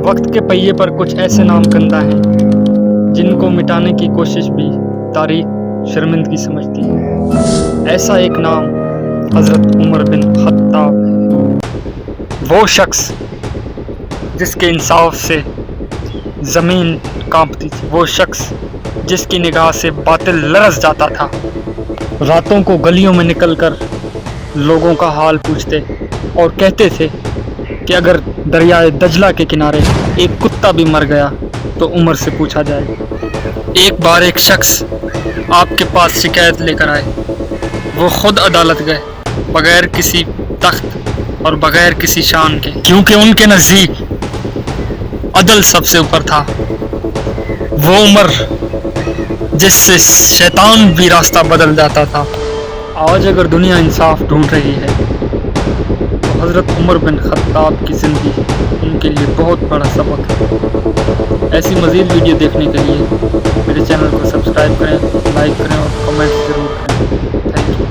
وقت کے پہیے پر کچھ ایسے نام کندہ ہیں جن کو مٹانے کی کوشش بھی تاریخ شرمندگی سمجھتی ہے۔ ایسا ایک نام حضرت عمر بن خطاب ہے، وہ شخص جس کے انصاف سے زمین کانپتی تھی، وہ شخص جس کی نگاہ سے باطل لرز جاتا تھا۔ راتوں کو گلیوں میں نکل کر لوگوں کا حال پوچھتے اور کہتے تھے کہ اگر دریائے دجلہ کے کنارے ایک کتا بھی مر گیا تو عمر سے پوچھا جائے۔ ایک بار ایک شخص آپ کے پاس شکایت لے کر آئے، وہ خود عدالت گئے بغیر کسی تخت اور بغیر کسی شان کے، کیونکہ ان کے نزدیک عدل سب سے اوپر تھا۔ وہ عمر جس سے شیطان بھی راستہ بدل جاتا تھا۔ آج اگر دنیا انصاف ڈھونڈ رہی ہے تو حضرت عمر بن خطاب کی زندگی ان کے لیے بہت بڑا سبق ہے۔ ایسی مزید ویڈیو دیکھنے کے لیے میرے چینل کو سبسکرائب کریں، لائک کریں اور کمنٹ ضرور کریں۔ Thank you.